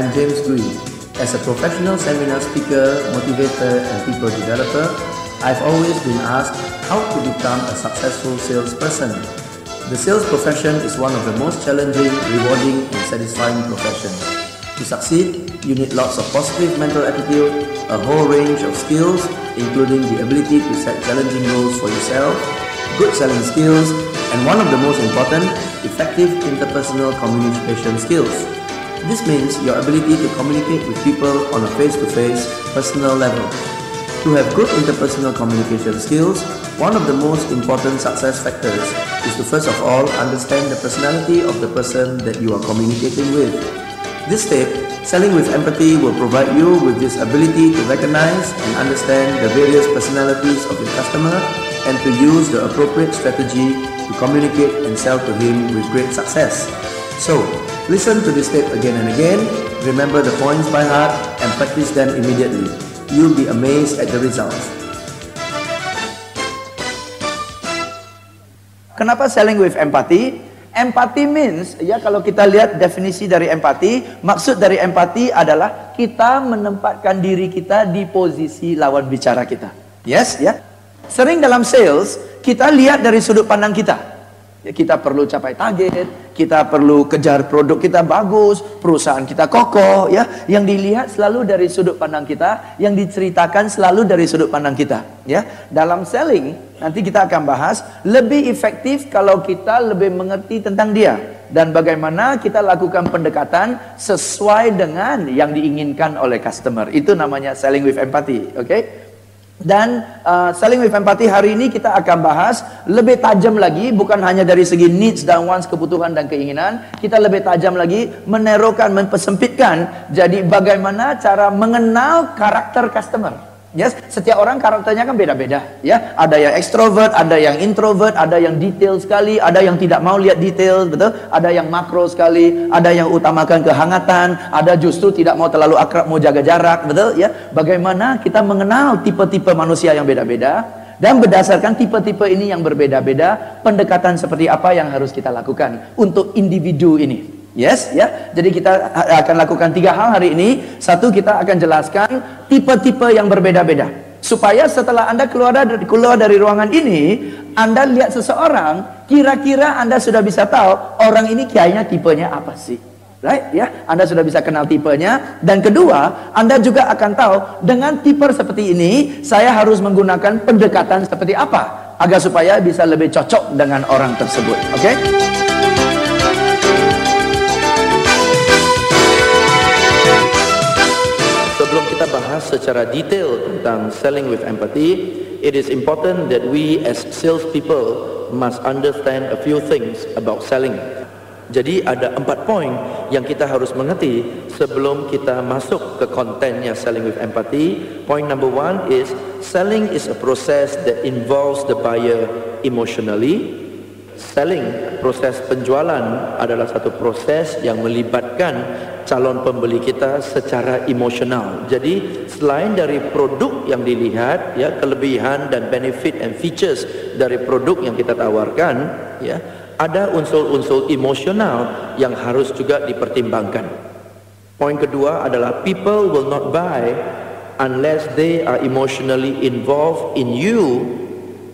I'm James Green. As a professional seminar speaker, motivator, and people developer, I've always been asked how to become a successful salesperson. The sales profession is one of the most challenging, rewarding, and satisfying professions. To succeed, you need lots of positive mental attitude, a whole range of skills, including the ability to set challenging goals for yourself, good selling skills, and one of the most important, effective interpersonal communication skills. This means your ability to communicate with people on a face-to-face, personal level. To have good interpersonal communication skills, one of the most important success factors is to first of all understand the personality of the person that you are communicating with. This step, selling with empathy, will provide you with this ability to recognize and understand the various personalities of your customer and to use the appropriate strategy to communicate and sell to him with great success. So, listen to this step again and again, remember the points by heart, and practice them immediately. You'll be amazed at the results. Kenapa selling with empathy? Empathy means, ya kalau kita lihat definisi dari empati, maksud dari empati adalah kita menempatkan diri kita di posisi lawan bicara kita. Yes, ya. Sering dalam sales, kita lihat dari sudut pandang kita. Ya, kita perlu capai target, kita perlu kejar produk kita bagus, perusahaan kita kokoh, ya. Yang dilihat selalu dari sudut pandang kita, yang diceritakan selalu dari sudut pandang kita, ya. Dalam selling, nanti kita akan bahas lebih efektif kalau kita lebih mengerti tentang dia dan bagaimana kita lakukan pendekatan sesuai dengan yang diinginkan oleh customer. Itu namanya selling with empathy, okay? Dan selling with empathy hari ini kita akan bahas lebih tajam lagi, bukan hanya dari segi needs dan wants, kebutuhan dan keinginan. Kita lebih tajam lagi, menerokan, mempersempitkan. Jadi bagaimana cara mengenal karakter customer. Yes, setiap orang karakternya kan beda-beda, ya. Ada yang extrovert, ada yang introvert, ada yang detail sekali, ada yang tidak mau lihat detail, betul? Ada yang makro sekali, ada yang utamakan kehangatan, ada justru tidak mau terlalu akrab, mau jaga jarak, betul? Ya. Bagaimana kita mengenal tipe-tipe manusia yang beda-beda dan berdasarkan tipe-tipe ini yang berbeda-beda, pendekatan seperti apa yang harus kita lakukan untuk individu ini. Yes, ya. Jadi kita akan lakukan 3 hal hari ini. Satu, kita akan jelaskan tipe-tipe yang berbeda-beda. Supaya setelah Anda keluar dari ruangan ini, Anda lihat seseorang, kira-kira Anda sudah bisa tahu orang ini kayaknya tipenya apa sih. Right, ya. Anda sudah bisa kenal tipenya. Dan kedua, Anda juga akan tahu dengan tipe seperti ini, saya harus menggunakan pendekatan seperti apa agar supaya bisa lebih cocok dengan orang tersebut. Oke? Sebelum kita bahas secara detail tentang selling with empathy, it is important that we as salespeople must understand a few things about selling. Jadi ada 4 poin yang kita harus mengerti sebelum kita masuk ke kontennya selling with empathy. Point number 1 is selling is a process that involves the buyer emotionally. Selling, proses penjualan adalah satu proses yang melibatkan calon pembeli kita secara emosional. Jadi selain dari produk yang dilihat, ya, kelebihan dan benefit and features dari produk yang kita tawarkan, ya, ada unsur-unsur emosional yang harus juga dipertimbangkan. Poin kedua adalah people will not buy unless they are emotionally involved in you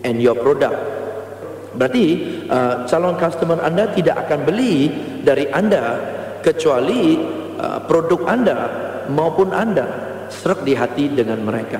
and your product. Berarti calon customer Anda tidak akan beli dari Anda kecuali produk Anda maupun Anda serak di hati dengan mereka.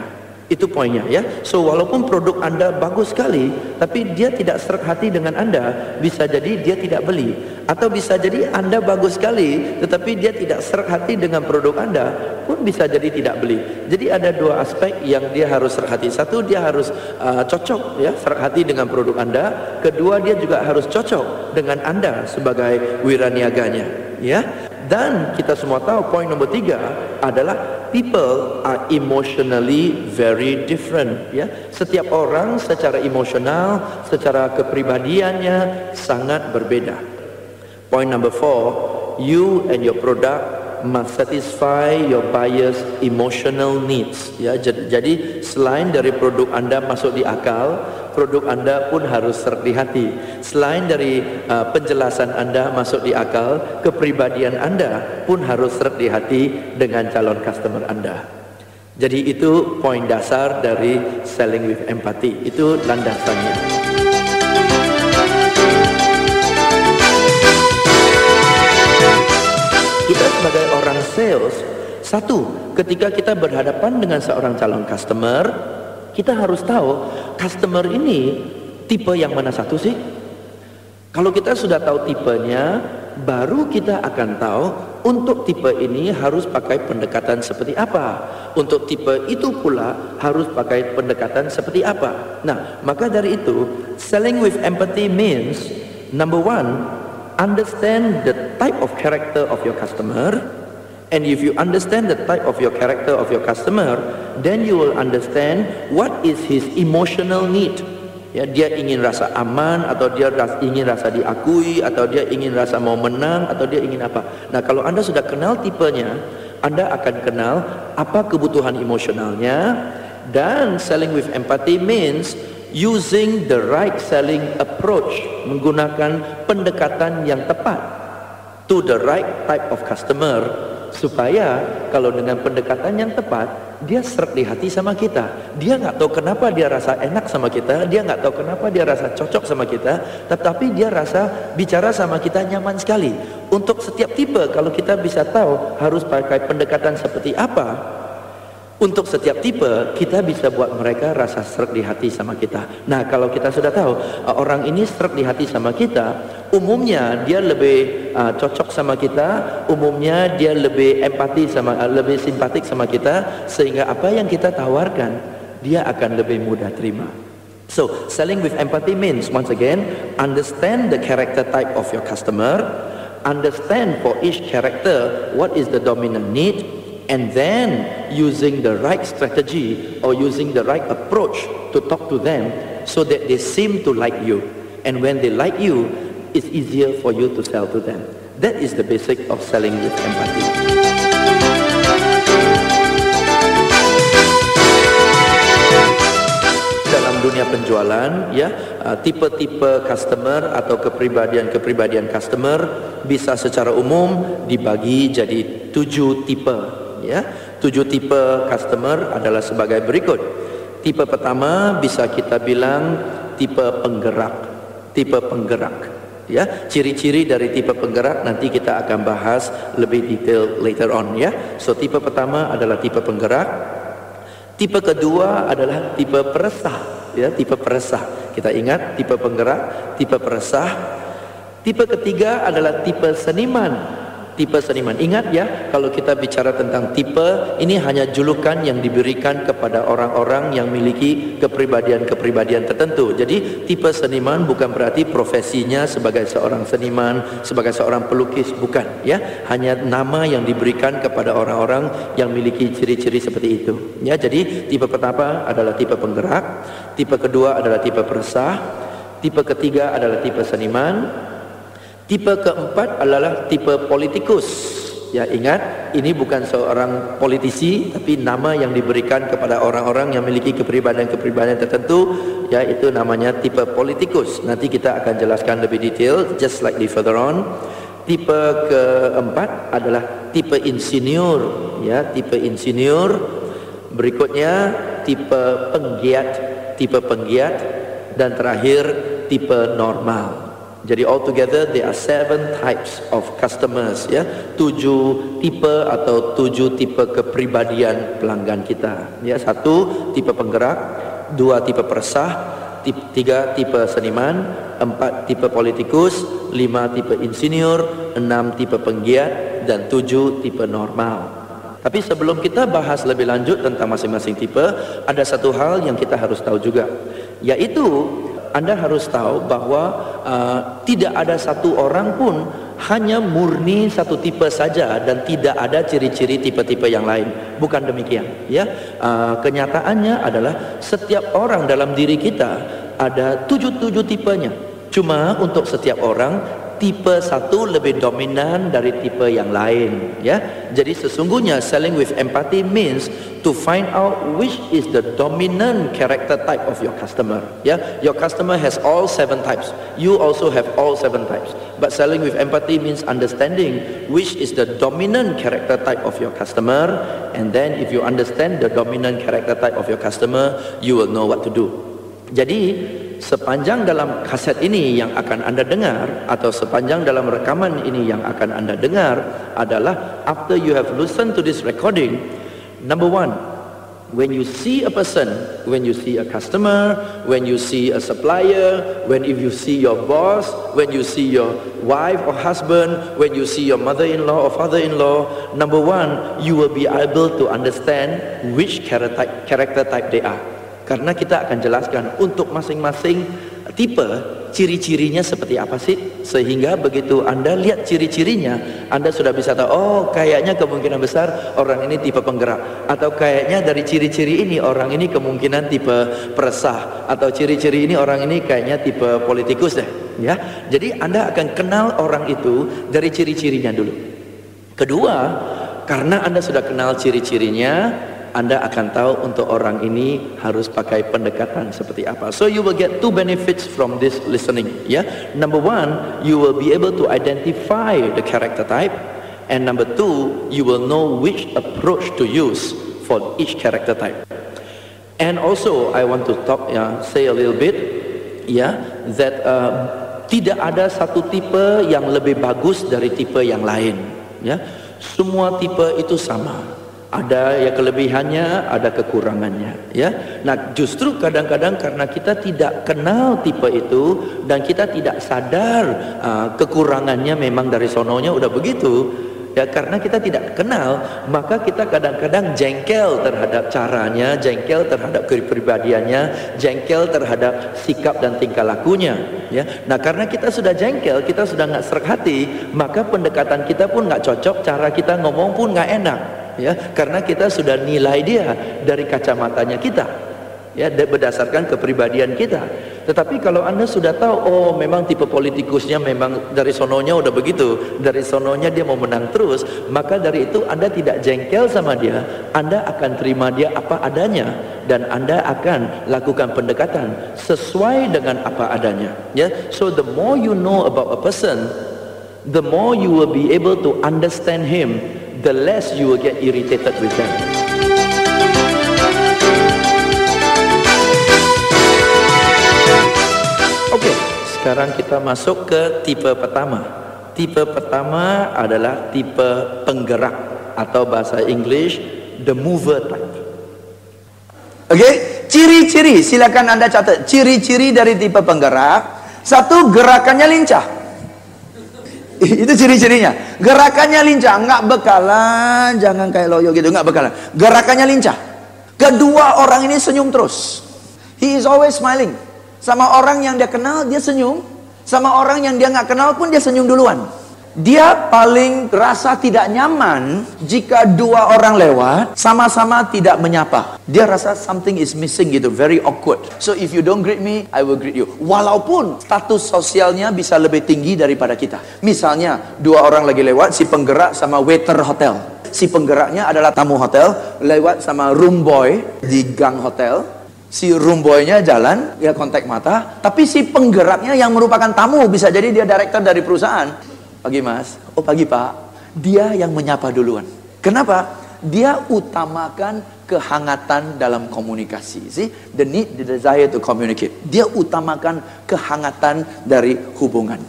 Itu poinnya, ya. So walaupun produk Anda bagus sekali, tapi dia tidak serak hati dengan Anda, bisa jadi dia tidak beli. Atau bisa jadi Anda bagus sekali, tetapi dia tidak serak hati dengan produk Anda, pun bisa jadi tidak beli. Jadi ada 2 aspek yang dia harus serak hati. Satu, dia harus cocok, ya, serak hati dengan produk Anda. Kedua, dia juga harus cocok dengan Anda sebagai wiraniaganya, ya. Dan kita semua tahu poin nomor 3 adalah people are emotionally very different, ya. Setiap orang secara emosional, secara kepribadiannya sangat berbeda. Point number 4, you and your product must satisfy your buyer's emotional needs. Ya, jadi selain dari produk Anda masuk di akal, produk Anda pun harus seret di hati. Selain dari penjelasan Anda masuk di akal, kepribadian Anda pun harus seret di hati dengan calon customer Anda. Jadi itu poin dasar dari selling with empathy. Itu landasannya. Kita sebagai orang sales, satu, ketika kita berhadapan dengan seorang calon customer, kita harus tahu customer ini tipe yang mana satu sih. Kalau kita sudah tahu tipenya, baru kita akan tahu untuk tipe ini harus pakai pendekatan seperti apa. Untuk tipe itu pula harus pakai pendekatan seperti apa. Nah, maka dari itu, selling with empathy means, number one, understand the type of character of your customer, and if you understand the type of your character of your customer, then you will understand what is his emotional need. Ya, dia ingin rasa aman, atau dia ingin rasa diakui, atau dia ingin rasa mau menang, atau dia ingin apa. Nah, kalau Anda sudah kenal tipenya, Anda akan kenal apa kebutuhan emosionalnya. Dan selling with empathy means using the right selling approach, menggunakan pendekatan yang tepat to the right type of customer, supaya kalau dengan pendekatan yang tepat, dia seret di hati sama kita. Dia nggak tahu kenapa dia rasa enak sama kita, dia nggak tahu kenapa dia rasa cocok sama kita, tetapi dia rasa bicara sama kita nyaman sekali. Untuk setiap tipe, kalau kita bisa tahu harus pakai pendekatan seperti apa, untuk setiap tipe, kita bisa buat mereka rasa seret di hati sama kita. Nah, kalau kita sudah tahu orang ini seret di hati sama kita, umumnya dia lebih cocok sama kita, umumnya dia lebih empati sama, lebih simpatik sama kita, sehingga apa yang kita tawarkan, dia akan lebih mudah terima. So, selling with empathy means, once again, understand the character type of your customer, understand for each character what is the dominant need, and then using the right strategy or using the right approach to talk to them so that they seem to like you. And when they like you, it's easier for you to sell to them. That is the basic of selling with empathy. Dalam dunia penjualan, ya, tipe-tipe customer atau kepribadian customer bisa secara umum dibagi jadi 7 tipe. Ya, 7 tipe customer adalah sebagai berikut. Tipe pertama bisa kita bilang tipe penggerak. Tipe penggerak. Ya, ciri-ciri dari tipe penggerak nanti kita akan bahas lebih detail later on, ya. So tipe pertama adalah tipe penggerak. Tipe kedua adalah tipe peresah, ya, tipe peresah. Kita ingat tipe penggerak, tipe peresah. Tipe ketiga adalah tipe seniman. Tipe seniman. Ingat ya, kalau kita bicara tentang tipe, ini hanya julukan yang diberikan kepada orang-orang yang memiliki kepribadian-kepribadian tertentu. Jadi tipe seniman bukan berarti profesinya sebagai seorang seniman, sebagai seorang pelukis, bukan, ya. Hanya nama yang diberikan kepada orang-orang yang memiliki ciri-ciri seperti itu. Ya, jadi tipe pertama adalah tipe penggerak, tipe kedua adalah tipe peresah, tipe ketiga adalah tipe seniman. Tipe keempat adalah tipe politikus. Ya, ingat, ini bukan seorang politisi, tapi nama yang diberikan kepada orang-orang yang memiliki kepribadian-kepribadian tertentu, yaitu namanya tipe politikus. Nanti kita akan jelaskan lebih detail, just like the further on. Tipe keempat adalah tipe insinyur, ya, tipe insinyur. Berikutnya tipe penggiat, dan terakhir tipe normal. Jadi altogether there are 7 types of customers, ya, 7 tipe atau 7 tipe kepribadian pelanggan kita. Ya, 1 tipe penggerak, 2 tipe peresah, 3 tipe seniman, 4 tipe politikus, 5 tipe insinyur, 6 tipe penggiat, dan 7 tipe normal. Tapi sebelum kita bahas lebih lanjut tentang masing-masing tipe, ada satu hal yang kita harus tahu juga, yaitu Anda harus tahu bahwa tidak ada satu orang pun hanya murni satu tipe saja dan tidak ada ciri-ciri tipe-tipe yang lain. Bukan demikian, ya. Kenyataannya adalah setiap orang dalam diri kita ada 7 tipenya. Cuma untuk setiap orang tipe satu lebih dominan dari tipe yang lain, ya. Jadi sesungguhnya selling with empathy means to find out which is the dominant character type of your customer, ya. Your customer has all 7 types, you also have all 7 types, but selling with empathy means understanding which is the dominant character type of your customer, and then if you understand the dominant character type of your customer, you will know what to do. Jadi sepanjang dalam kaset ini yang akan Anda dengar, atau sepanjang dalam rekaman ini yang akan Anda dengar adalah, after you have listened to this recording, number one, when you see a person, when you see a customer, when you see a supplier, if you see your boss, when you see your wife or husband, when you see your mother-in-law or father-in-law, number one, you will be able to understand which character type they are. Karena kita akan jelaskan untuk masing-masing tipe, ciri-cirinya seperti apa sih, sehingga begitu Anda lihat ciri-cirinya, Anda sudah bisa tahu, oh kayaknya kemungkinan besar orang ini tipe penggerak, atau kayaknya dari ciri-ciri ini orang ini kemungkinan tipe peresah, atau ciri-ciri ini orang ini kayaknya tipe politikus deh, ya. Jadi Anda akan kenal orang itu dari ciri-cirinya dulu. Kedua, karena Anda sudah kenal ciri-cirinya, Anda akan tahu untuk orang ini harus pakai pendekatan seperti apa. So you will get 2 benefits from this listening, ya. Number one, you will be able to identify the character type, and number two, you will know which approach to use for each character type. And also I want to say a little bit, that tidak ada satu tipe yang lebih bagus dari tipe yang lain, ya. Semua tipe itu sama. Ada ya kelebihannya, ada kekurangannya, ya. Nah, justru kadang-kadang karena kita tidak kenal tipe itu dan kita tidak sadar kekurangannya memang dari sononya udah begitu, ya, karena kita tidak kenal, maka kita kadang-kadang jengkel terhadap caranya, jengkel terhadap kepribadiannya, jengkel terhadap sikap dan tingkah lakunya, ya. Nah, karena kita sudah jengkel, kita sudah nggak serak hati, maka pendekatan kita pun nggak cocok, cara kita ngomong pun nggak enak, ya, karena kita sudah nilai dia dari kacamatanya kita, ya, berdasarkan kepribadian kita. Tetapi kalau Anda sudah tahu, oh memang tipe politikusnya memang dari sononya udah begitu, dari sononya dia mau menang terus, maka dari itu Anda tidak jengkel sama dia, Anda akan terima dia apa adanya, dan Anda akan lakukan pendekatan sesuai dengan apa adanya, ya. So the more you know about a person, the more you will be able to understand him, the less you will get irritated with them. Oke, sekarang kita masuk ke tipe pertama. Tipe pertama adalah tipe penggerak, atau bahasa English the mover type. Oke, ciri-ciri, silakan Anda catat. Ciri-ciri dari tipe penggerak. Satu, gerakannya lincah. Itu ciri-cirinya. Gerakannya lincah, nggak bekalan, jangan kayak loyo gitu, nggak bekalan. Gerakannya lincah. Kedua, orang ini senyum terus. He is always smiling. Sama orang yang dia kenal, dia senyum. Sama orang yang dia nggak kenal pun dia senyum duluan. Dia paling rasa tidak nyaman jika dua orang lewat sama-sama tidak menyapa. Dia rasa something is missing gitu, very awkward. So if you don't greet me, I will greet you. Walaupun status sosialnya bisa lebih tinggi daripada kita. Misalnya dua orang lagi lewat, si penggerak sama waiter hotel. Si penggeraknya adalah tamu hotel, lewat sama room boy di gang hotel. Si room boy-nya jalan, ya kontak mata. Tapi si penggeraknya yang merupakan tamu, bisa jadi dia director dari perusahaan. Pagi mas, oh pagi pak. Dia yang menyapa duluan. Kenapa? Dia utamakan kehangatan dalam komunikasi. See, the need, the desire to communicate. Dia utamakan kehangatan dari hubungan.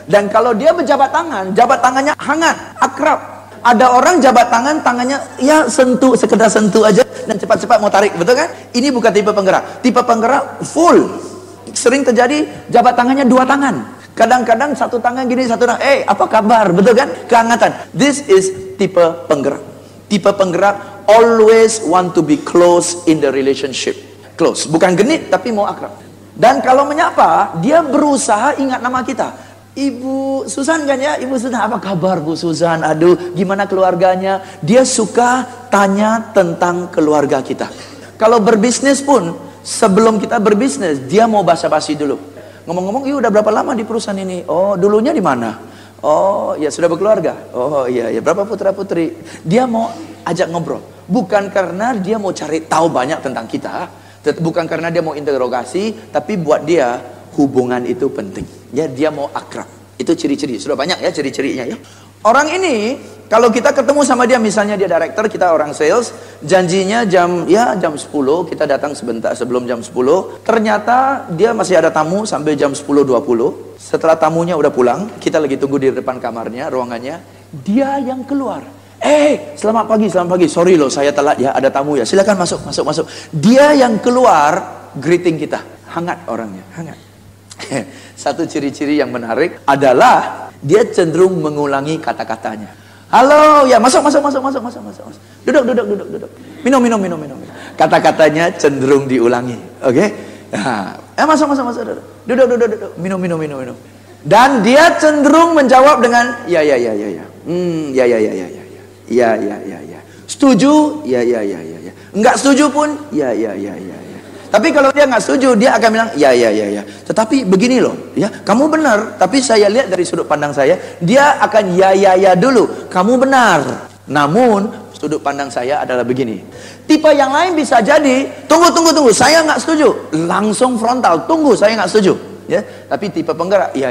Dan kalau dia berjabat tangan, jabat tangannya hangat, akrab. Ada orang jabat tangan, tangannya ya sentuh, sekedar sentuh aja dan cepat-cepat mau tarik, betul kan? Ini bukan tipe penggerak. Tipe penggerak full. Sering terjadi jabat tangannya dua tangan. Kadang-kadang satu tangan gini, satu tangan, apa kabar? Betul kan? Kehangatan. This is tipe penggerak. Tipe penggerak always want to be close in the relationship. Close. Bukan genit, tapi mau akrab. Dan kalau menyapa, dia berusaha ingat nama kita. Ibu Susan kan ya? Ibu Susan, apa kabar Bu Susan? Aduh, gimana keluarganya? Dia suka tanya tentang keluarga kita. Kalau berbisnis pun, sebelum kita berbisnis, dia mau basa-basi dulu. Ngomong-ngomong, udah berapa lama di perusahaan ini? Oh, dulunya di mana? Oh, ya sudah berkeluarga. Oh, iya, berapa putra-putri? Dia mau ajak ngobrol. Bukan karena dia mau cari tahu banyak tentang kita, bukan karena dia mau interogasi, tapi buat dia hubungan itu penting. Ya, dia mau akrab. Itu ciri-ciri. Sudah banyak ya ciri-cirinya ya. Orang ini kalau kita ketemu sama dia, misalnya dia director, kita orang sales, janjinya jam 10, kita datang sebentar sebelum jam 10. Ternyata dia masih ada tamu sampai jam 10.20. Setelah tamunya udah pulang, kita lagi tunggu di depan kamarnya, ruangannya, dia yang keluar. Selamat pagi. Sorry loh, saya telat ya, ada tamu ya. Silakan masuk. Dia yang keluar greeting kita. Hangat orangnya, hangat. Satu ciri-ciri yang menarik adalah dia cenderung mengulangi kata-katanya. Halo, ya masuk. Duduk. Minum. Kata-katanya cenderung diulangi. Oke? Nah, masuk. Duduk. Minum. Dan dia cenderung menjawab dengan ya. Ya. Setuju? Ya. Enggak setuju pun? Ya. Tapi kalau dia nggak setuju, dia akan bilang ya. Tetapi begini loh, ya, kamu benar. Tapi saya lihat dari sudut pandang saya, dia akan ya dulu. Kamu benar. Namun sudut pandang saya adalah begini. Tipe yang lain bisa jadi tunggu. Saya nggak setuju. Langsung frontal. Tunggu, saya nggak setuju. Ya. Tapi tipe penggerak ya.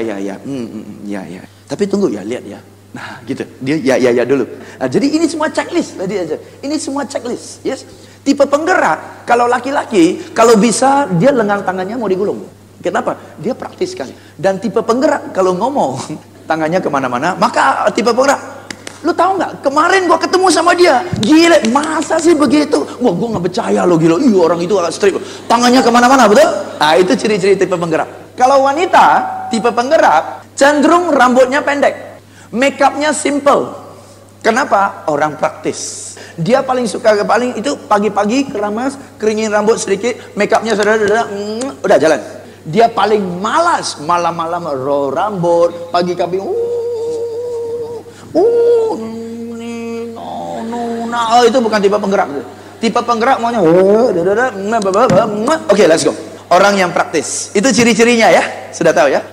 Tapi tunggu ya, lihat ya. Nah, gitu. Dia ya dulu. Nah, jadi ini semua checklist tadi aja. Ini semua checklist. Yes. Tipe penggerak, kalau laki-laki, kalau bisa dia lengan tangannya mau digulung. Kenapa? Dia praktis sekali. Dan tipe penggerak, kalau ngomong tangannya kemana-mana, maka tipe penggerak, lu tahu nggak? Kemarin gua ketemu sama dia, gila, masa sih begitu? Wah, gua nggak percaya lo, gila. Orang itu agak strip, tangannya kemana-mana, betul? Nah, itu ciri-ciri tipe penggerak. Kalau wanita, tipe penggerak, cenderung rambutnya pendek, makeupnya simple. Kenapa? Orang praktis. Dia paling suka itu pagi-pagi keramas, keringin rambut sedikit, makeupnya udah jalan. Dia paling malas malam-malam roll rambut, pagi kambing. Itu bukan tipe penggerak. Tipe penggerak maunya oke, let's go. Orang yang praktis. Itu ciri-cirinya ya. Sudah tahu ya?